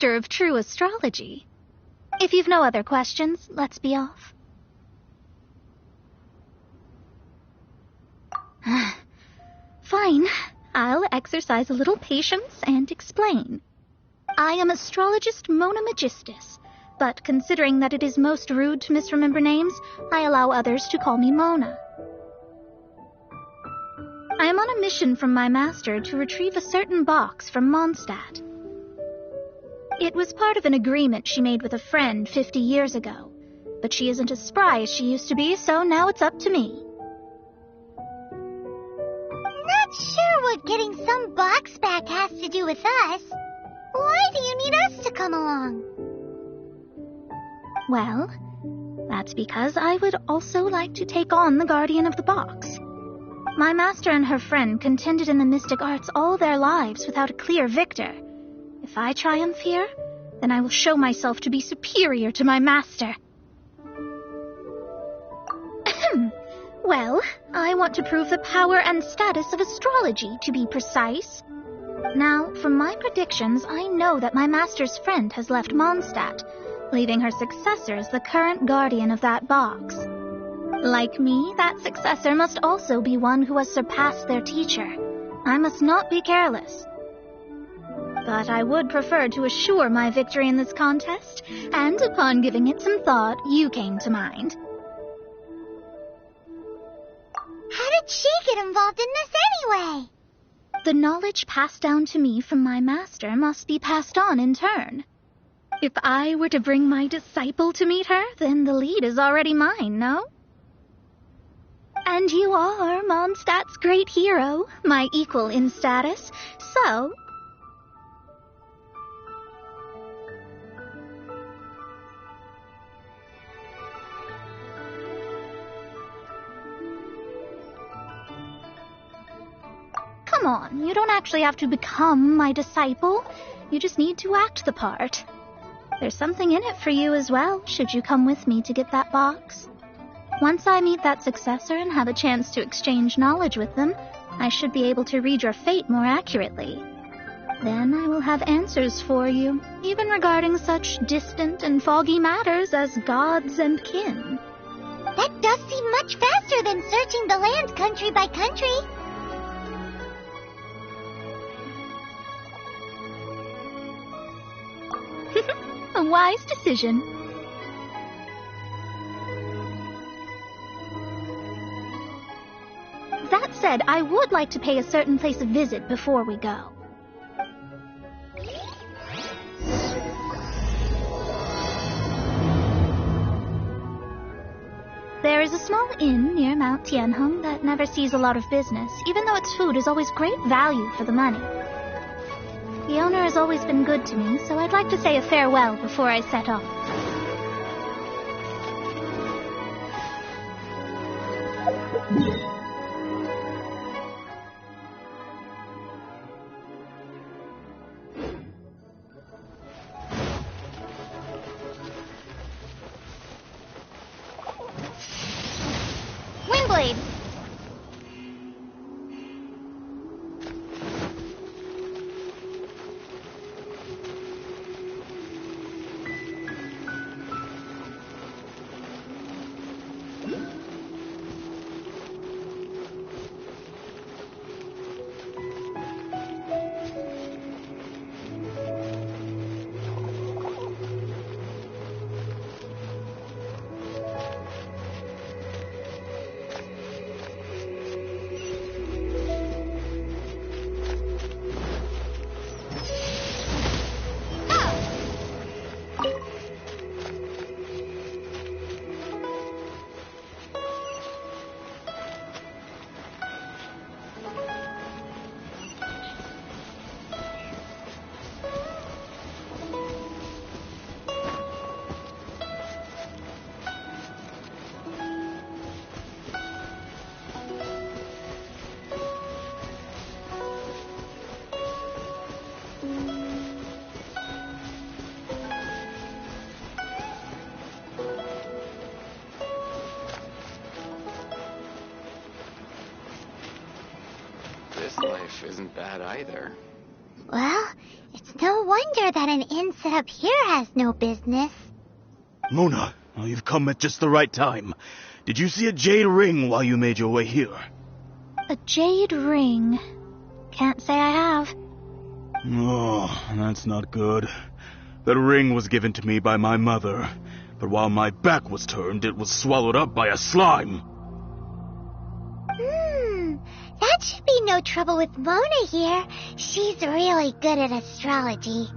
of true astrology. If you've no other questions, let's be off. Fine. I'll exercise a little patience and explain. I am astrologist Mona Magistus, but considering that it is most rude to misremember names, I allow others to call me Mona. I am on a mission from my master to retrieve a certain box from Mondstadt. It was part of an agreement she made with a friend 50 years ago, but she isn't as spry as she used to be, so now it's up to me. Not sure what getting some box back has to do with us. Why do you need us to come along? Well, that's because I would also like to take on the guardian of the box. My master and her friend contended in the mystic arts all their lives without a clear victor. If I triumph here, then I will show myself to be superior to my master. Well, I want to prove the power and status of astrology, to be precise. Now, from my predictions, I know that my master's friend has left Mondstadt, leaving her successor as the current guardian of that box. Like me, that successor must also be one who has surpassed their teacher. I must not be careless. But I would prefer to assure my victory in this contest, and upon giving it some thought, you came to mind. How did she get involved in this anyway? The knowledge passed down to me from my master must be passed on in turn. If I were to bring my disciple to meet her, then the lead is already mine, no? And you are Mondstadt's great hero, my equal in status, so... Come on, you don't actually have to become my disciple. You just need to act the part. There's something in it for you as well, should you come with me to get that box. Once I meet that successor and have a chance to exchange knowledge with them, I should be able to read your fate more accurately. Then I will have answers for you, even regarding such distant and foggy matters as gods and kin. That does seem much faster than searching the land country by country. A wise decision. That said, I would like to pay a certain place a visit before we go. There is a small inn near Mount Tianheng that never sees a lot of business, even though its food is always great value for the money. The owner has always been good to me, so I'd like to say a farewell before I set off. Windblade! This life isn't bad either. Well, it's No wonder that an inn set up here has no business. Mona, you've come at just the right time. Did you see a jade ring while you made your way here? A jade ring? Can't say I have. Oh, that's not good. That ring was given to me by my mother, but while my back was turned, it was swallowed up by a slime. That should be no trouble with Mona here. She's really good at astrology.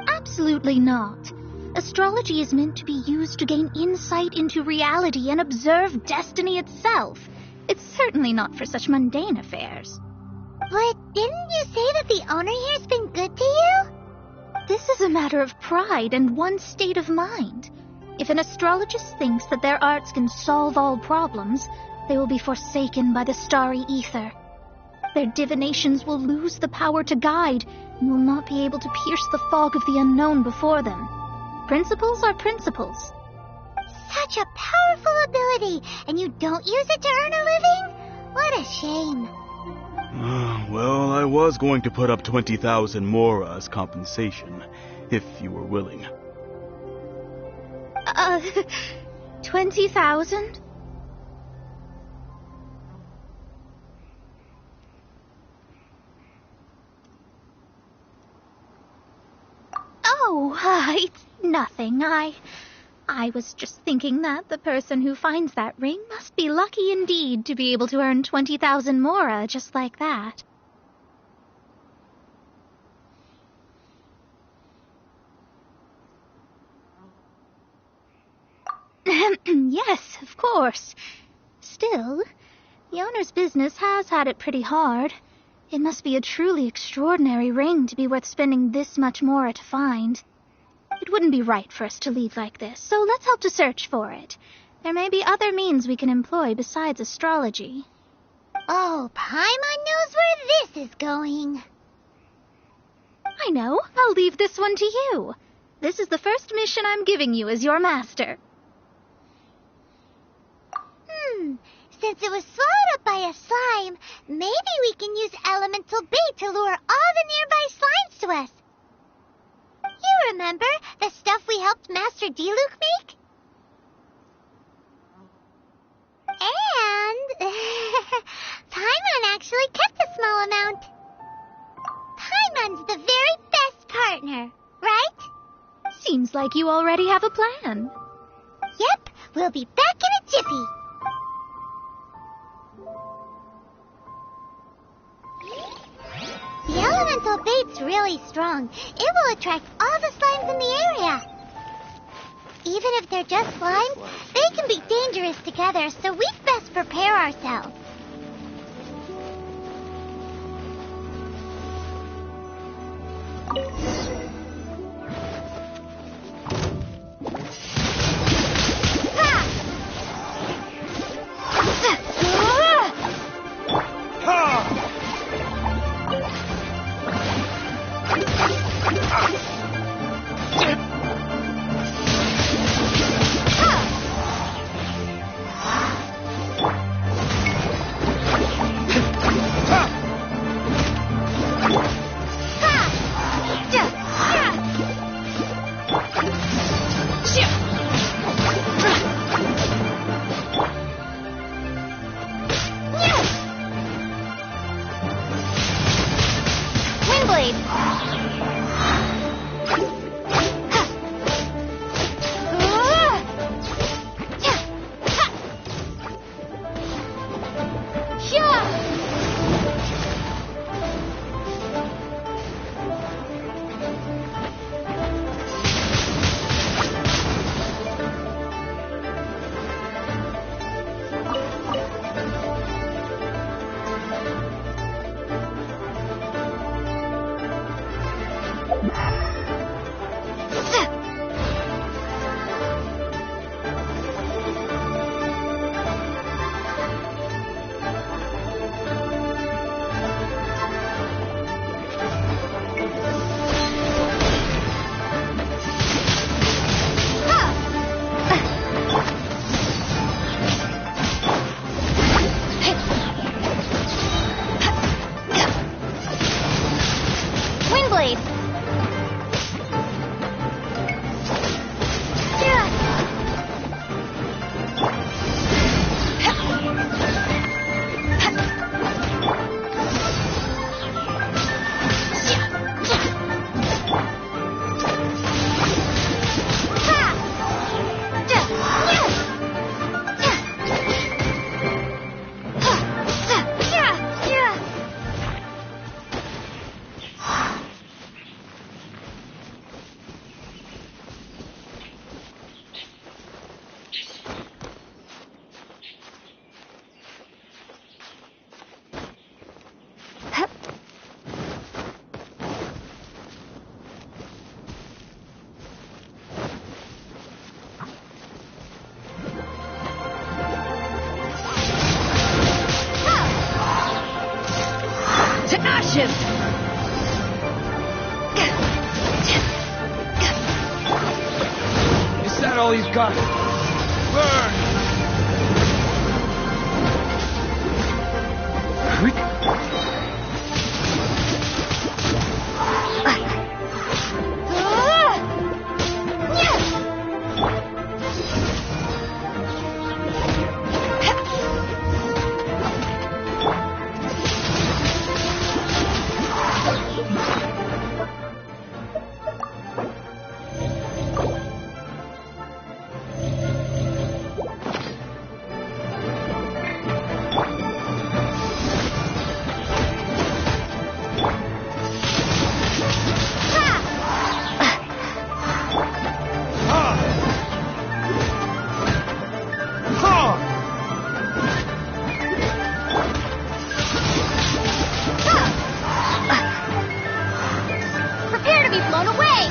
Absolutely not. Astrology is meant to be used to gain insight into reality and observe destiny itself. It's certainly not for such mundane affairs. But didn't you say that the owner here's been good to you? This is a matter of pride and one's state of mind. If an astrologist thinks that their arts can solve all problems, they will be forsaken by the starry ether. Their divinations will lose the power to guide and will not be able to pierce the fog of the unknown before them. Principles are principles. Such a powerful ability, and you don't use it to earn a living? What a shame. Well, I was going to put up 20,000 mora as compensation, if you were willing. 20,000? Oh, it's nothing. I was just thinking that the person who finds that ring must be lucky indeed to be able to earn 20,000 mora just like that. Yes, of course. Still, the owner's business has had it pretty hard. It must be a truly extraordinary ring to be worth spending this much mora to find. It wouldn't be right for us to leave like this, so let's help to search for it. There may be other means we can employ besides astrology. Oh, Paimon knows where this is going. I know. I'll leave this one to you. This is the first mission I'm giving you as your master. Since it was swallowed up by a slime, maybe we can use elemental bait to lure all the nearby slimes to us. You remember the stuff we helped Master Diluc make? And Paimon actually kept a small amount. Paimon's the very best partner, right? Seems like you already have a plan. Yep, we'll be back in a jiffy. The elemental bait's really strong. It will attract all the slimes in the area. Even if they're just slimes, they can be dangerous together, so we'd best prepare ourselves. all you've got. Burn! Prepare to be blown away!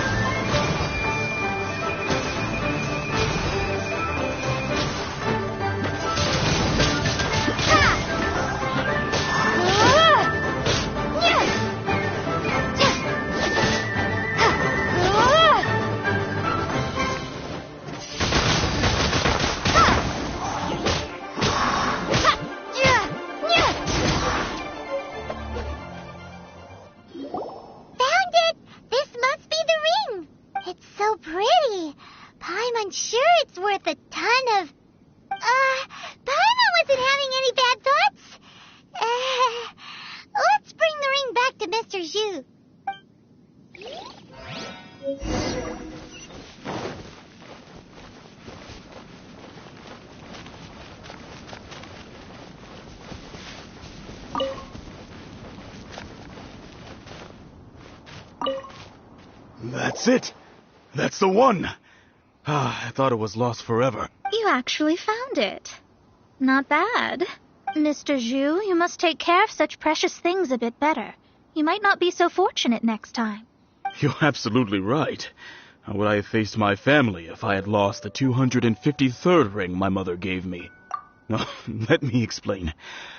Found it! This must be the ring! It's so pretty. Paimon sure it's worth a ton of... Paimon wasn't having any bad thoughts. Let's bring the ring back to Mr. Zhu. That's it! That's the one! I thought it was lost forever. You actually found it. Not bad. Mr. Zhu, you must take care of such precious things a bit better. You might not be so fortunate next time. You're absolutely right. How would I have faced my family if I had lost the 253rd ring my mother gave me? Let me explain.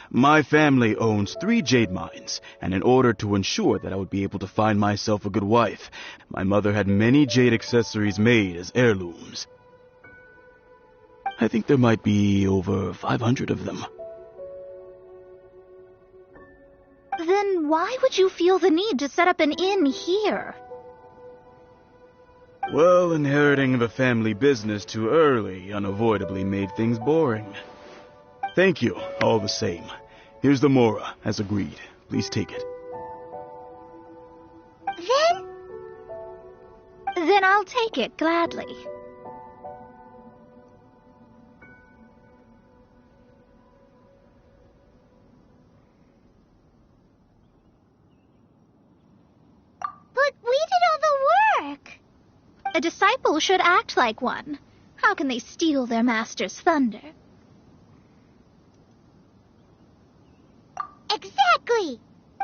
My family owns 3 jade mines, and in order to ensure that I would be able to find myself a good wife, my mother had many jade accessories made as heirlooms. I think there might be over 500 of them. Then why would you feel the need to set up an inn here? Well, inheriting the family business too early unavoidably made things boring. Thank you, all the same. Here's the Mora, as agreed. Please take it. Then I'll take it gladly. But we did all the work. A disciple should act like one. How can they steal their master's thunder? Exactly.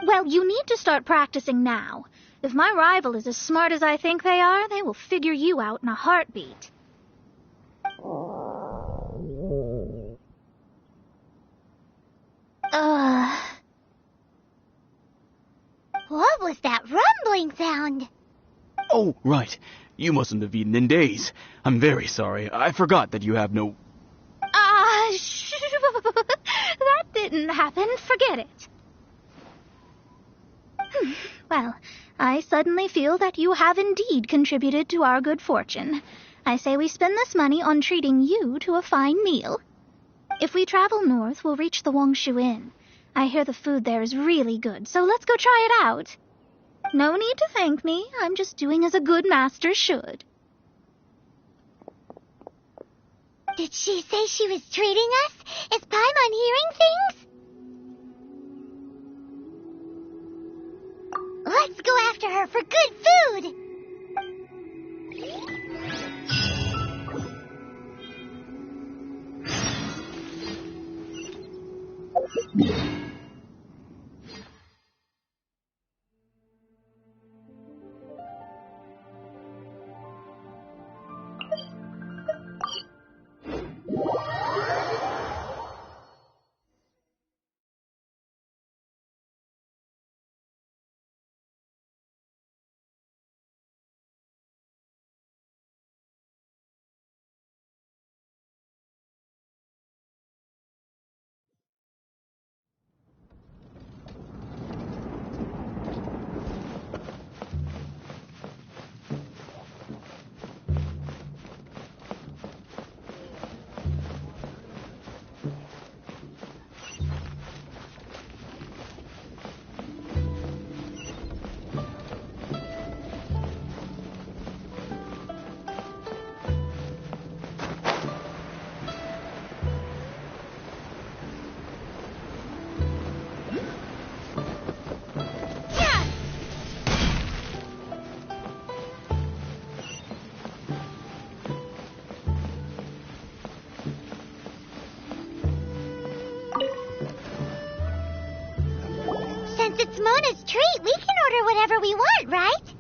Well, you need to start practicing now. If my rival is as smart as I think they are, they will figure you out in a heartbeat. What was that rumbling sound? Oh, right. You mustn't have eaten in days. I'm very sorry. I forgot that you have no... That didn't happen. Forget it. Well, I suddenly feel that you have indeed contributed to our good fortune. I say we spend this money on treating you to a fine meal. If we travel north, we'll reach the Wongshu Inn. I hear the food there is really good, so let's go try it out. No need to thank me. I'm just doing as a good master should. Did she say she was treating us? Is Paimon hearing things? Let's go after her for good food! whatever we want, right?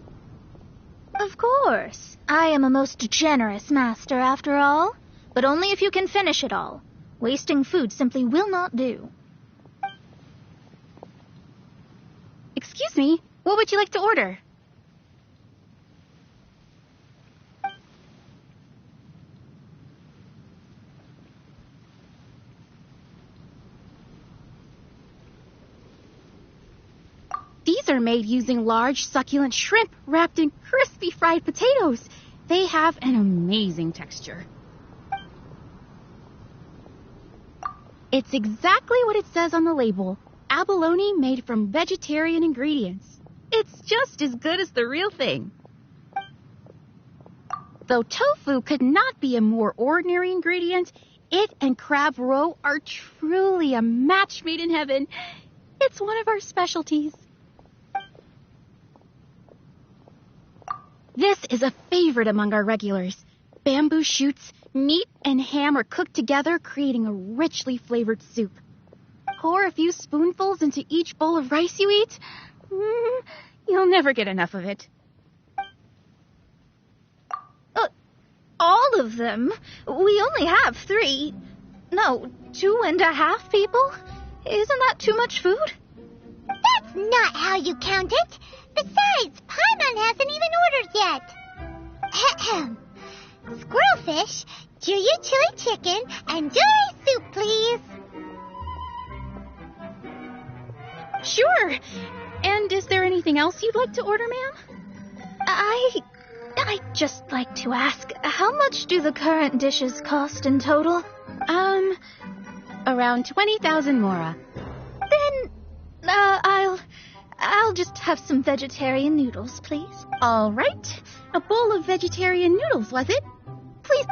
Of course. I am a most generous master, after all. But only if you can finish it all. Wasting food simply will not do. Excuse me, what would you like to order? These are made using large, succulent shrimp wrapped in crispy fried potatoes. They have an amazing texture. It's exactly what it says on the label. Abalone made from vegetarian ingredients. It's just as good as the real thing. Though tofu could not be a more ordinary ingredient, it and crab roe are truly a match made in heaven. It's one of our specialties. This is a favorite among our regulars. Bamboo shoots, meat, and ham are cooked together, creating a richly flavored soup. Pour a few spoonfuls into each bowl of rice you eat. You'll never get enough of it. All of them? We only have 3. No, 2.5 people? Isn't that too much food? That's not how you count it. Besides, Paimon hasn't even ordered yet. Ahem. Squirrelfish, Juyu chili chicken, and Dory soup, please. Sure. And is there anything else you'd like to order, ma'am? I'd just like to ask, how much do the current dishes cost in total? Around 20,000 mora. Then, I'll just have some vegetarian noodles, please. All right. A bowl of vegetarian noodles, was it? Please.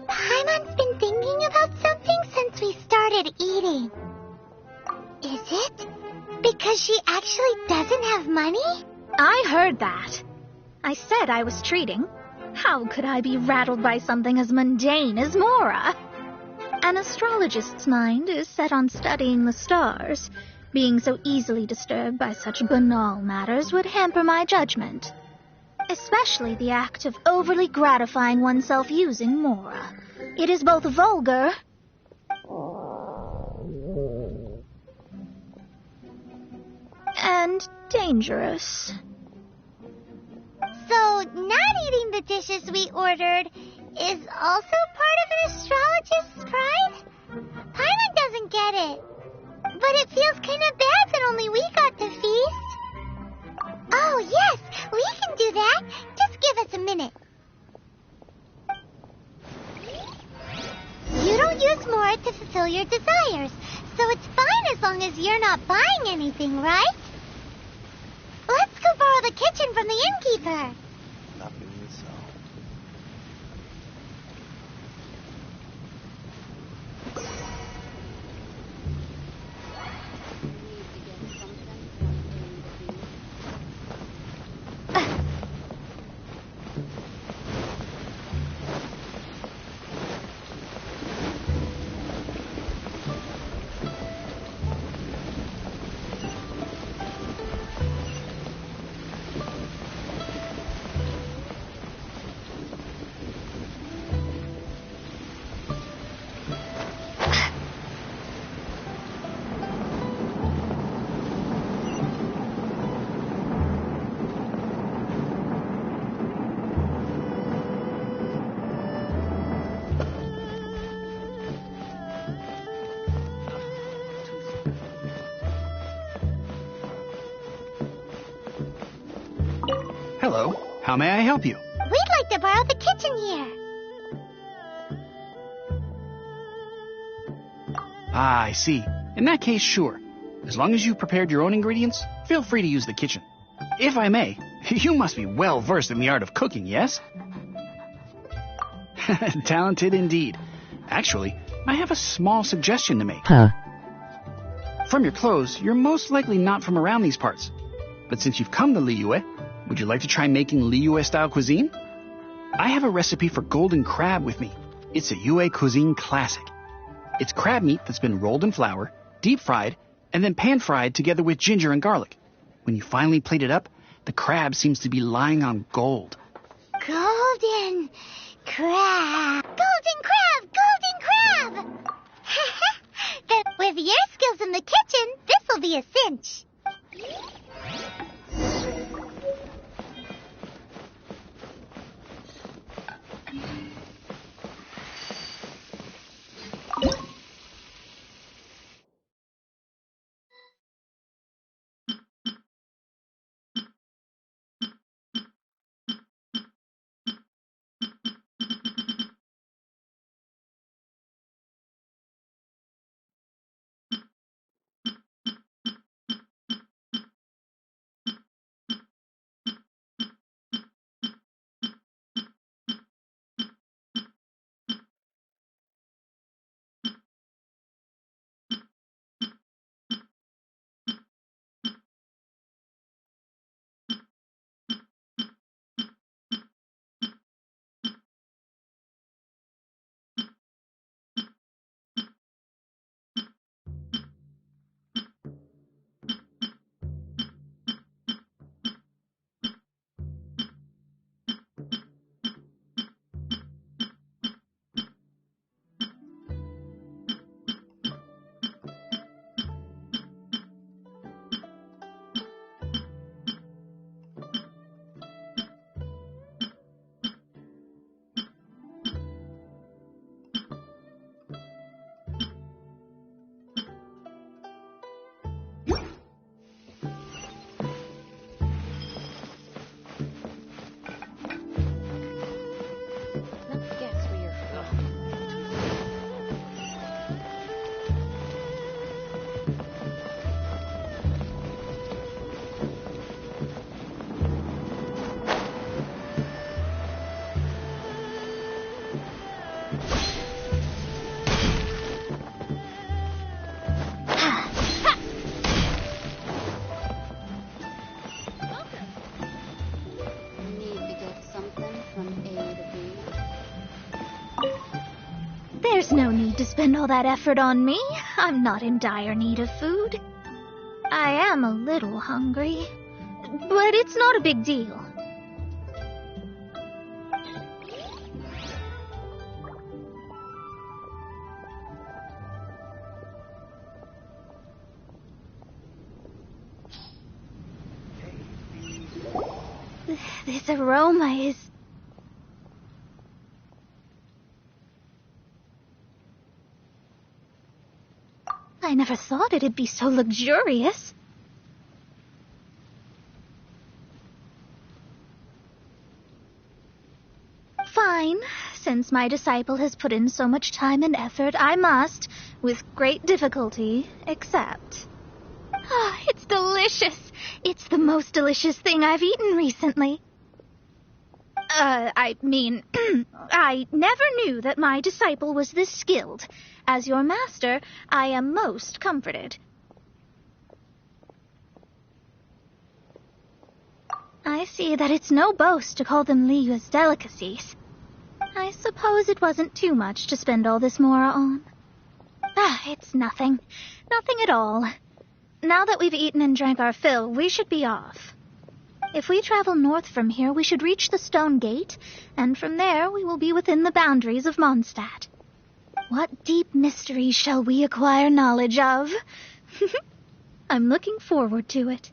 Paimon's been thinking about something since we started eating. Is it because she actually doesn't have money? I heard that. I said I was treating. How could I be rattled by something as mundane as Mora? An astrologist's mind is set on studying the stars. Being so easily disturbed by such banal matters would hamper my judgment. Especially the act of overly gratifying oneself using Mora. It is both vulgar and dangerous. So, not eating the dishes we ordered is also part of an astrologist's pride? Paimon doesn't get it. But it feels kind of bad that only we got to feast. Oh, yes, we can do that. Just give us a minute. You don't use Mora to fulfill your desires, so it's fine as long as you're not buying anything, right? Let's go borrow the kitchen from the innkeeper. Hello. How may I help you? We'd like to borrow the kitchen here. Ah, I see. In that case, sure. As long as you prepared your own ingredients, feel free to use the kitchen. If I may, you must be well versed in the art of cooking, yes? Talented indeed. Actually, I have a small suggestion to make. From your clothes, you're most likely not from around these parts. But since you've come to Liyue, would you like to try making Liyue-style cuisine? I have a recipe for golden crab with me. It's a Yue cuisine classic. It's crab meat that's been rolled in flour, deep fried, and then pan-fried together with ginger and garlic. When you finally plate it up, the crab seems to be lying on gold. Golden crab. Golden crab! Golden crab! With your skills in the kitchen, this'll be a cinch. There's no need to spend all that effort on me. I'm not in dire need of food. I am a little hungry, but it's not a big deal. This aroma is... I never thought it'd be so luxurious. Fine. Since my disciple has put in so much time and effort, I must, with great difficulty, accept. Ah, it's delicious. It's the most delicious thing I've eaten recently. I never knew that my disciple was this skilled. As your master, I am most comforted. I see that it's no boast to call them Liyue's delicacies. I suppose it wasn't too much to spend all this mora on. Ah, it's nothing. Nothing at all. Now that we've eaten and drank our fill, we should be off. If we travel north from here, we should reach the stone gate, and from there we will be within the boundaries of Mondstadt. What deep mysteries shall we acquire knowledge of? I'm looking forward to it.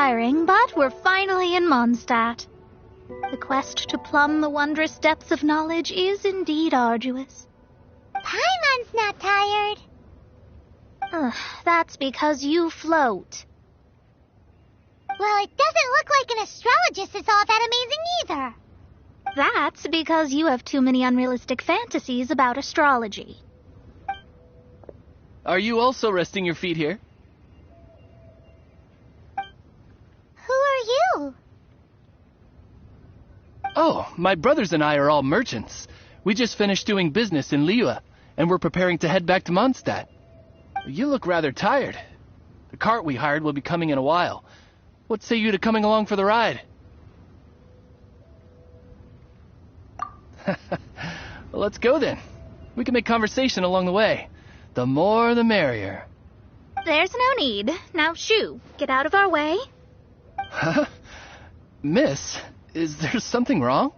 tiring, but we're finally in Mondstadt. The quest to plumb the wondrous depths of knowledge is indeed arduous. Paimon's not tired. That's because you float. Well, it doesn't look like an astrologist is all that amazing either. That's because you have too many unrealistic fantasies about astrology. Are you also resting your feet here? Who are you? Oh, my brothers and I are all merchants. We just finished doing business in Liyue, and we're preparing to head back to Mondstadt. You look rather tired. The cart we hired will be coming in a while. What say you to coming along for the ride? Well, let's go then. We can make conversation along the way. The more the merrier. There's no need. Now shoo, get out of our way. Huh? Miss, is there something wrong?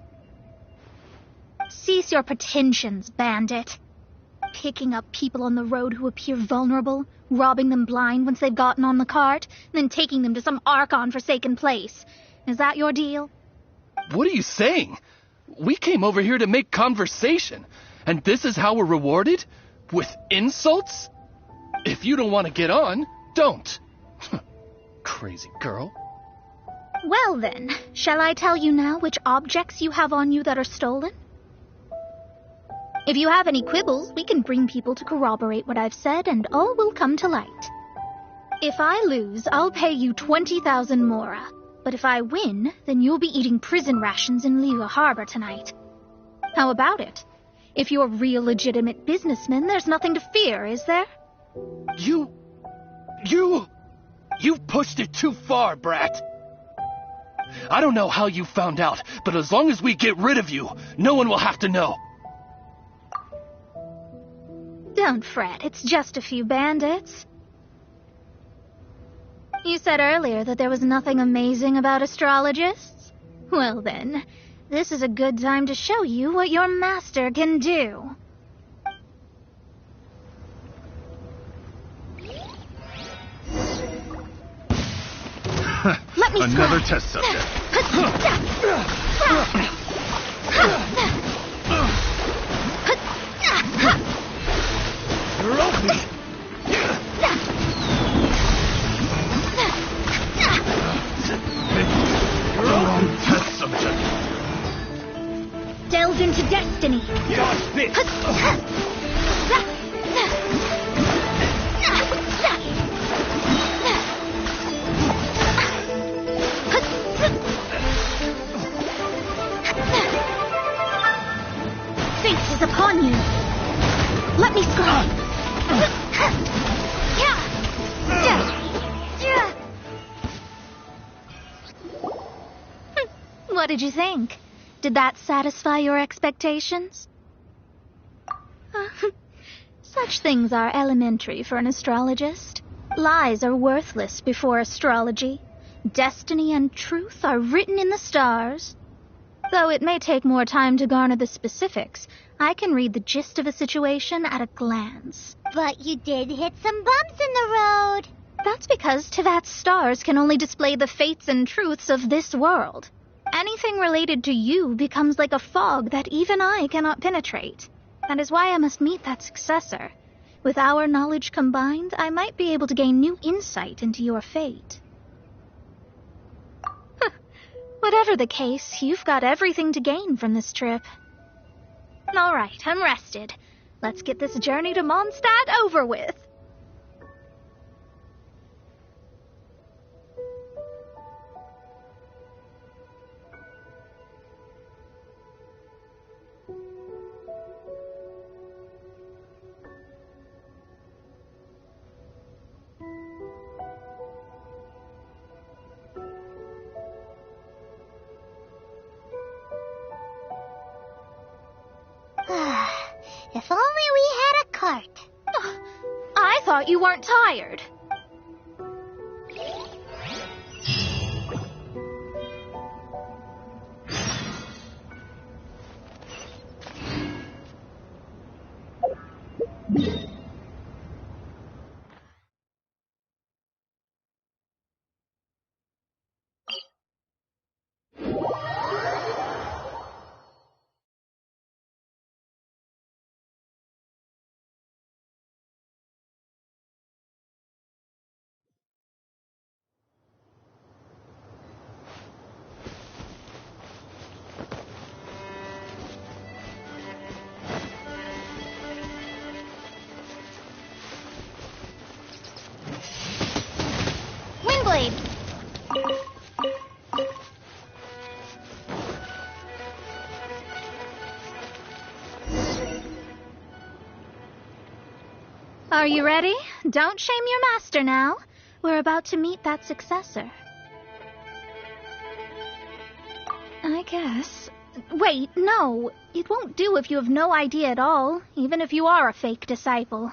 Cease your pretensions, bandit. Picking up people on the road who appear vulnerable, robbing them blind once they've gotten on the cart, then taking them to some Archon-forsaken place. Is that your deal? What are you saying? We came over here to make conversation, and this is how we're rewarded? With insults? If you don't want to get on, don't. Crazy girl. Well then, shall I tell you now which objects you have on you that are stolen? If you have any quibbles, we can bring people to corroborate what I've said, and all will come to light. If I lose, I'll pay you 20,000 mora. But if I win, then you'll be eating prison rations in Liyue Harbor tonight. How about it? If you're real legitimate businessmen, there's nothing to fear, is there? You pushed it too far, brat. I don't know how you found out, but as long as we get rid of you, no one will have to know. Don't fret, it's just a few bandits. You said earlier that there was nothing amazing about astrologists? Well then, this is a good time to show you what your master can do. Let me Another try. test subject. You're open. You're wrong test subject. Delve into destiny. Dodge this. Fate is upon you. Let me scry. What did you think? Did that satisfy your expectations? Such things are elementary for an astrologist. Lies are worthless before astrology. Destiny and truth are written in the stars. Though it may take more time to garner the specifics, I can read the gist of a situation at a glance. But you did hit some bumps in the road. That's because Tevat's stars can only display the fates and truths of this world. Anything related to you becomes like a fog that even I cannot penetrate. That is why I must meet that successor. With our knowledge combined, I might be able to gain new insight into your fate. Whatever the case, you've got everything to gain from this trip. All right, I'm rested. Let's get this journey to Mondstadt over with. If only we had a cart. I thought you weren't tired. Are you ready? Don't shame your master now. We're about to meet that successor. I guess. Wait, no. It won't do if you have no idea at all, even if you are a fake disciple.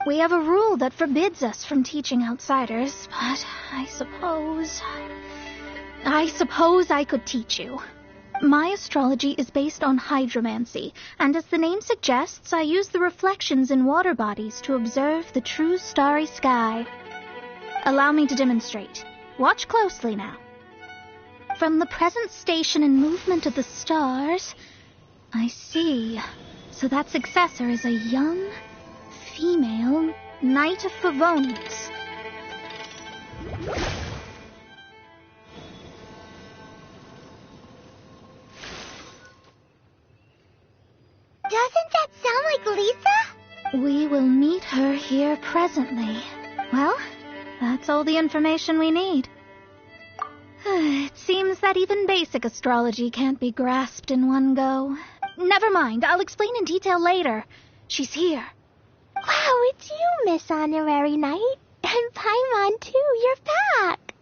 We have a rule that forbids us from teaching outsiders, but I suppose I could teach you. My astrology is based on hydromancy, and as the name suggests, I use the reflections in water bodies to observe the true starry sky. Allow me to demonstrate. Watch closely now. From the present station and movement of the stars, I see. So that successor is a young, female Knight of Favonius. Doesn't that sound like Lisa? We will meet her here presently. Well, that's all the information we need. It seems that even basic astrology can't be grasped in one go. Never mind, I'll explain in detail later. She's here. Wow, it's you, Miss Honorary Knight. And Paimon, too. You're back.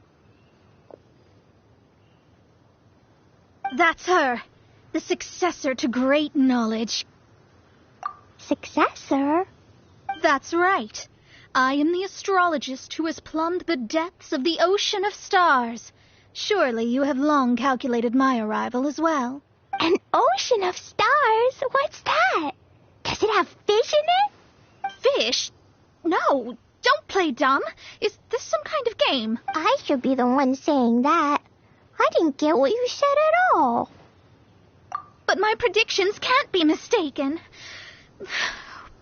That's her. The successor to great knowledge. Successor? That's right. I am the astrologist who has plumbed the depths of the ocean of stars. Surely you have long calculated my arrival as well. An ocean of stars? What's that? Does it have fish in it? Fish? No, don't play dumb. Is this some kind of game? I should be the one saying that. I didn't get what you said at all. But my predictions can't be mistaken.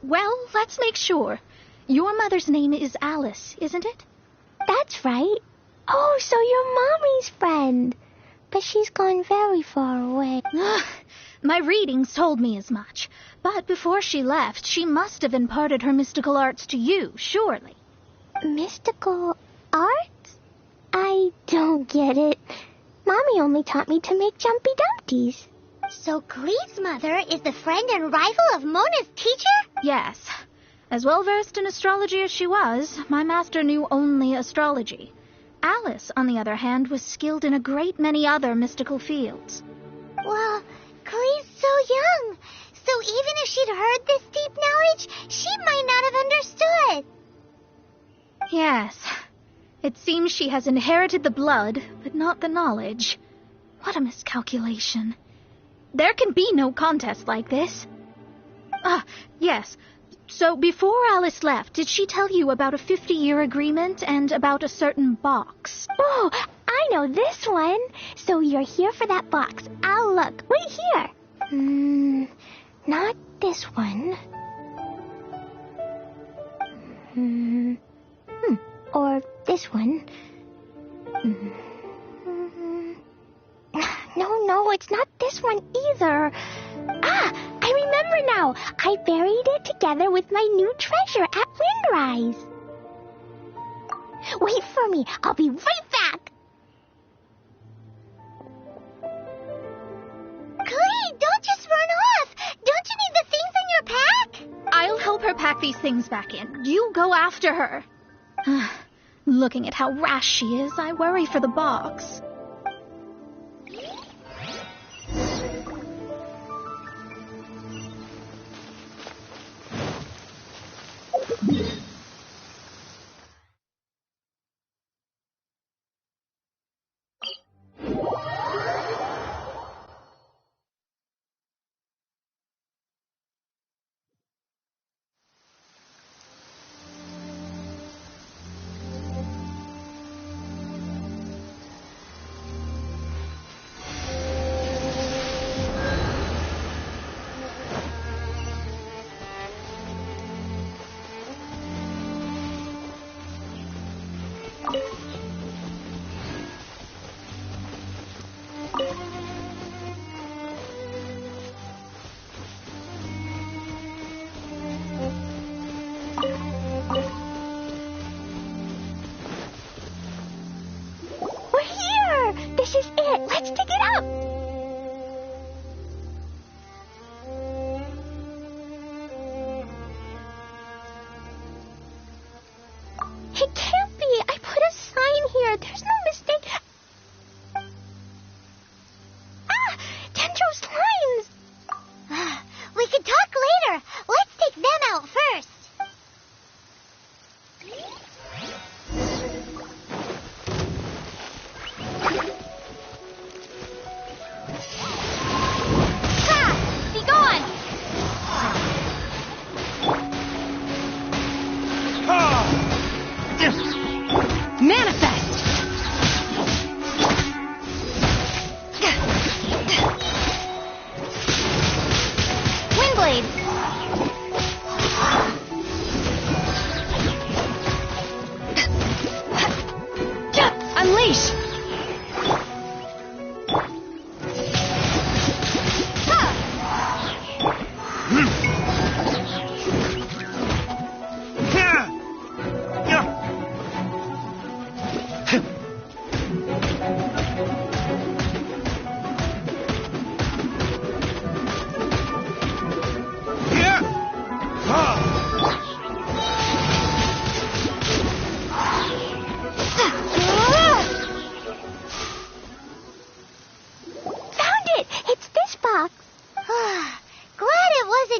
Well, let's make sure. Your mother's name is Alice, isn't it? That's right. Oh, so you're Mommy's friend. But she's gone very far away. My readings told me as much. But before she left, she must have imparted her mystical arts to you, surely. Mystical arts? I don't get it. Mommy only taught me to make Jumpy Dumpties. So Klee's mother is the friend and rival of Mona's teacher? Yes. As well versed in astrology as she was, my master knew only astrology. Alice, on the other hand, was skilled in a great many other mystical fields. Well, Klee's so young, so even if she'd heard this deep knowledge, she might not have understood. Yes. It seems she has inherited the blood, but not the knowledge. What a miscalculation. There can be no contest like this. Yes. So before Alice left, did she tell you about a 50-year agreement and about a certain box? Oh, I know this one. So you're here for that box. I'll look. Right here. Not this one. Or this one. No, it's not this one either. I remember now. I buried it together with my new treasure at Windrise. Wait for me. I'll be right back. Klee, don't just run off. Don't you need the things in your pack? I'll help her pack these things back in. You go after her. Looking at how rash she is, I worry for the box.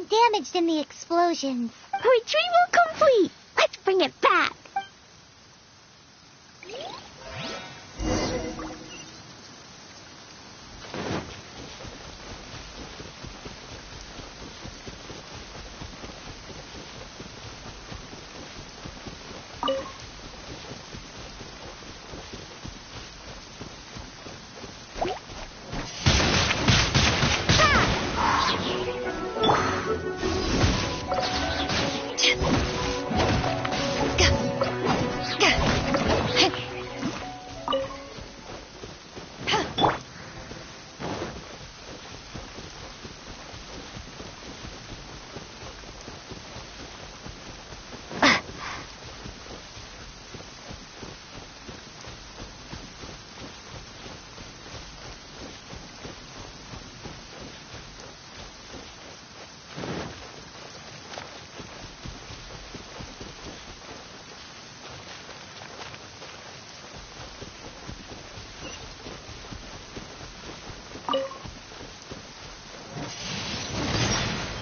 damaged in the explosions. Retrieval complete. Let's bring it back.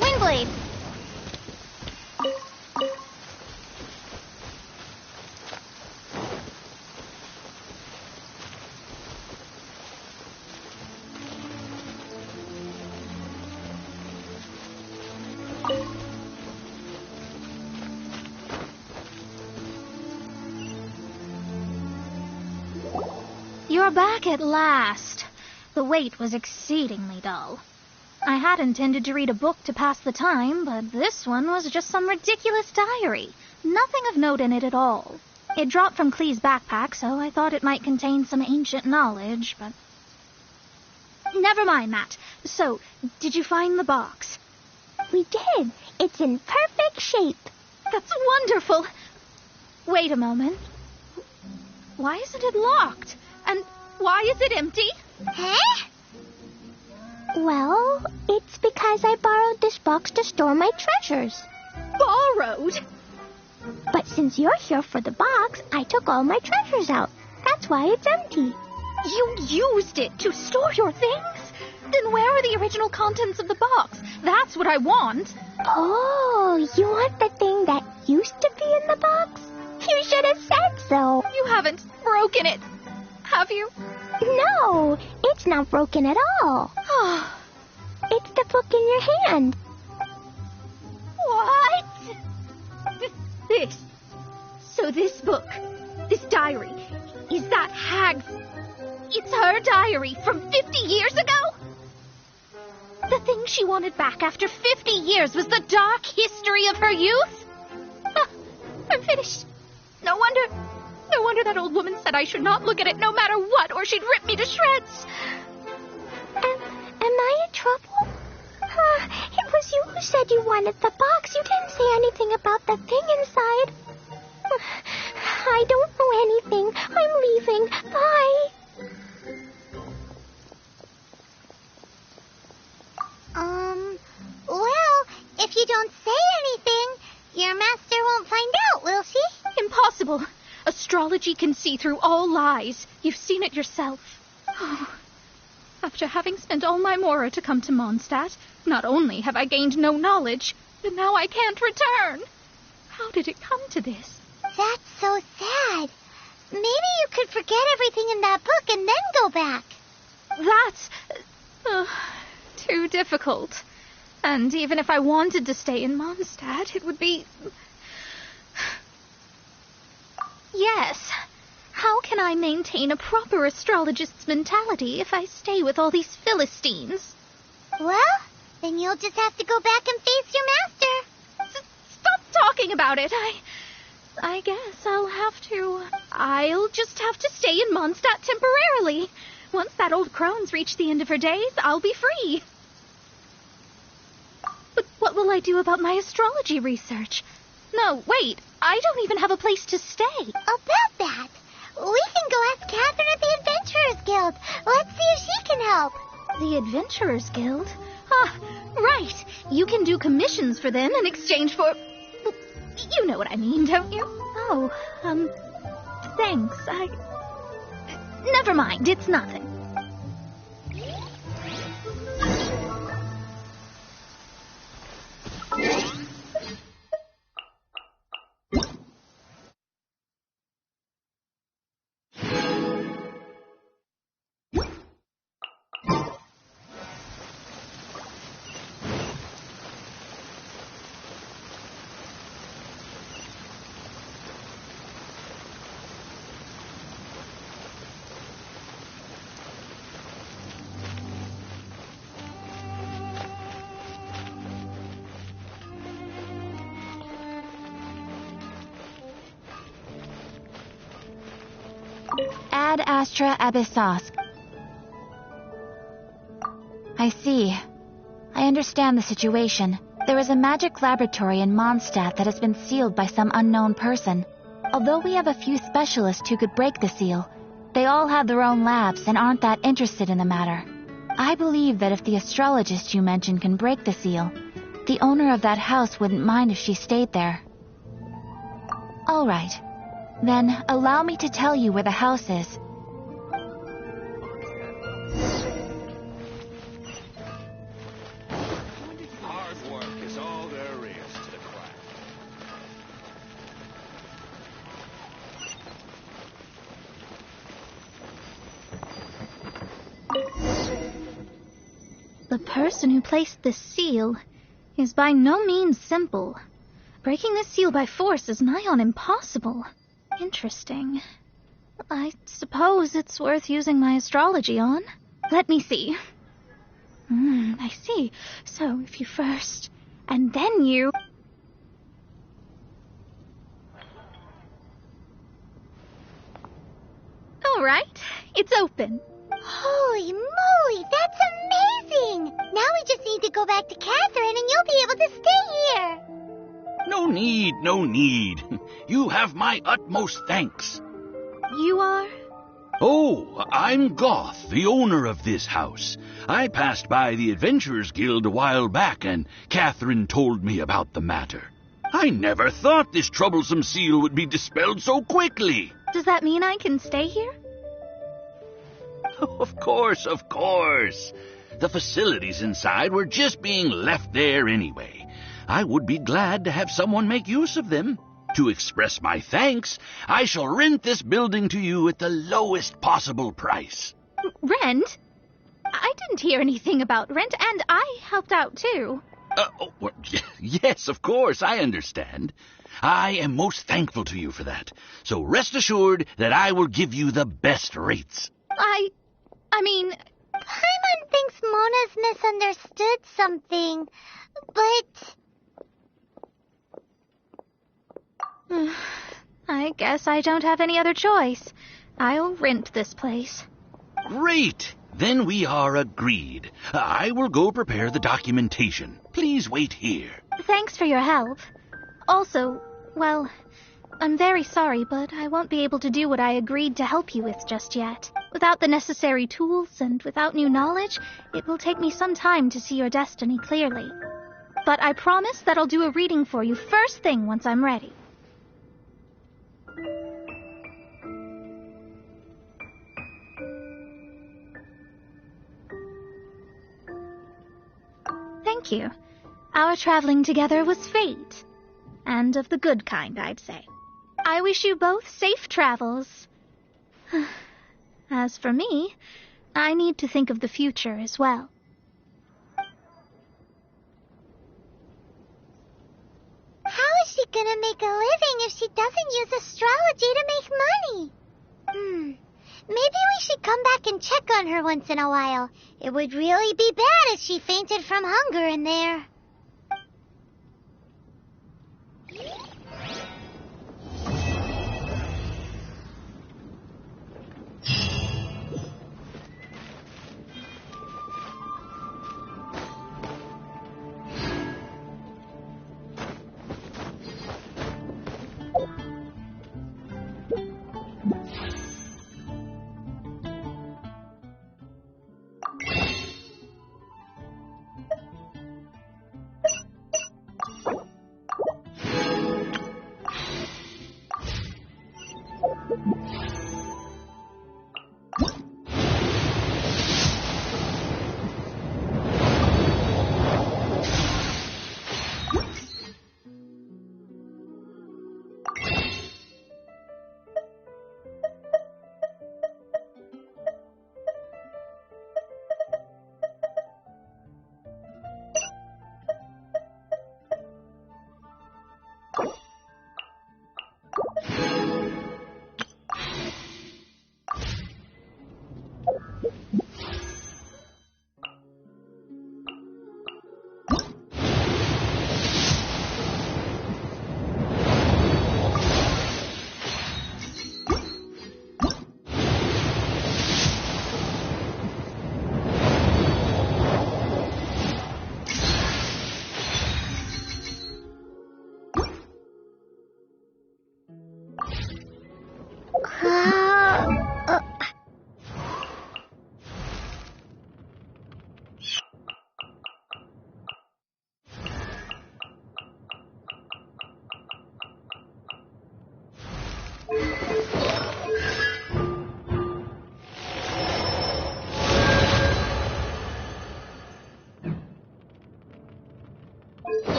Windblade. You're back at last. The wait was exceedingly dull. I had intended to read a book to pass the time, but this one was just some ridiculous diary. Nothing of note in it at all. It dropped from Klee's backpack, so I thought it might contain some ancient knowledge, but... Never mind that. So, did you find the box? We did. It's in perfect shape. That's wonderful. Wait a moment. Why isn't it locked? And why is it empty? Huh? Well, it's because I borrowed this box to store my treasures. Borrowed? But since you're here for the box, I took all my treasures out. That's why it's empty. You used it to store your things? Then where are the original contents of the box? That's what I want. Oh, you want the thing that used to be in the box? You should have said so. You haven't broken it, have you? No, it's not broken at all. It's the book in your hand. What? This. So this book, this diary, is that Hag's... It's her diary from 50 years ago? The thing she wanted back after 50 years was the dark history of her youth? I'm finished. No wonder that old woman said I should not look at it no matter what, or she'd rip me to shreds. Am I in trouble? It was you who said you wanted the box. You didn't say anything about the thing inside. I don't know anything. I'm leaving. Bye. Well, if you don't say anything, your master won't find out, will she? Impossible. Astrology can see through all lies. You've seen it yourself. Oh. After having spent all my mora to come to Mondstadt, not only have I gained no knowledge, but now I can't return. How did it come to this? That's so sad. Maybe you could forget everything in that book and then go back. That's... too difficult. And even if I wanted to stay in Mondstadt, it would be... Yes. How can I maintain a proper astrologist's mentality if I stay with all these Philistines? Well, then you'll just have to go back and face your master. Stop talking about it. I guess I'll just have to stay in Mondstadt temporarily. Once that old crone's reached the end of her days, I'll be free. But what will I do about my astrology research? No, wait, I don't even have a place to stay. About that, we can go ask Catherine at the Adventurers Guild. Let's see if she can help. The Adventurers Guild? Ah, right. You can do commissions for them in exchange for... You know what I mean, don't you? Oh, thanks. Never mind, it's nothing. Ad Astra Abyssosk. I see. I understand the situation. There is a magic laboratory in Mondstadt that has been sealed by some unknown person. Although we have a few specialists who could break the seal, they all have their own labs and aren't that interested in the matter. I believe that if the astrologist you mentioned can break the seal, the owner of that house wouldn't mind if she stayed there. All right. Then allow me to tell you where the house is. Hard work is all there is to the craft. The person who placed this seal is by no means simple. Breaking this seal by force is nigh on impossible. Interesting. I suppose it's worth using my astrology on. Let me see. I see. So if you first, and then you... All right, it's open. Holy moly, that's amazing! Now we just need to go back to Catherine and you'll be able to stay here. No need, no need. You have my utmost thanks. You are? Oh, I'm Goth, the owner of this house. I passed by the Adventurers Guild a while back, and Catherine told me about the matter. I never thought this troublesome seal would be dispelled so quickly. Does that mean I can stay here? Of course, of course. The facilities inside were just being left there anyway. I would be glad to have someone make use of them. To express my thanks, I shall rent this building to you at the lowest possible price. Rent? I didn't hear anything about rent, and I helped out too. Yes, of course, I understand. I am most thankful to you for that. So rest assured that I will give you the best rates. I mean... Paimon thinks Mona's misunderstood something, but... I guess I don't have any other choice. I'll rent this place. Great! Then we are agreed. I will go prepare the documentation. Please wait here. Thanks for your help. Also, well, I'm very sorry, but I won't be able to do what I agreed to help you with just yet. Without the necessary tools and without new knowledge, it will take me some time to see your destiny clearly. But I promise that I'll do a reading for you first thing once I'm ready. Thank you. Our traveling together was fate. And of the good kind, I'd say. I wish you both safe travels. As for me, I need to think of the future as well. How is she gonna make a living if she doesn't use astrology to make money? Maybe we should come back and check on her once in a while. It would really be bad if she fainted from hunger in there.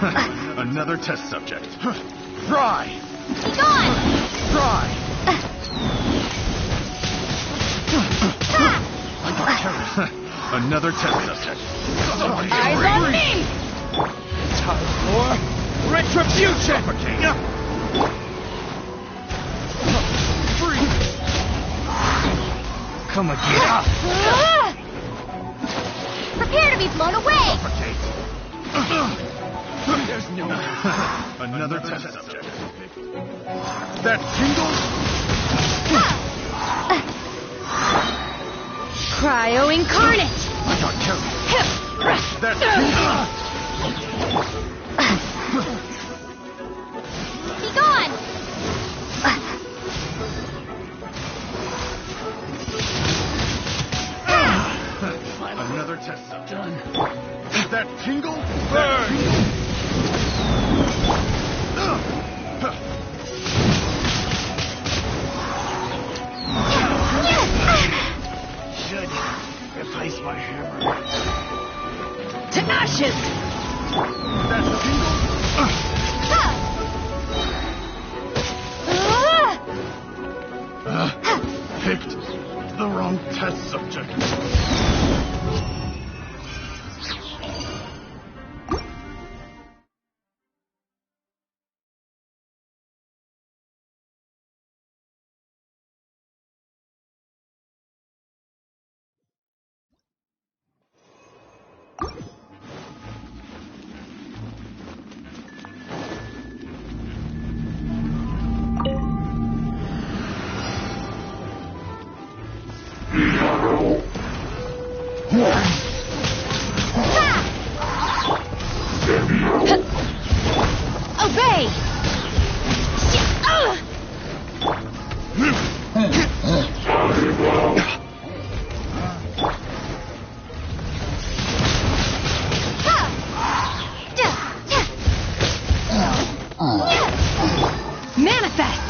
Another test subject. Fry! Gone! Fry! Another test subject. Eyes on me! Time for retribution! Come again. Prepare to be blown away! There's no... Another test subject. That tingle? Cryo incarnate! I got carried. That tingle? Be gone! Another test subject. That tingle? Burn! Should replace my hammer. Tenacious! That tingle? Picked the wrong test subject. Obey! Manifest!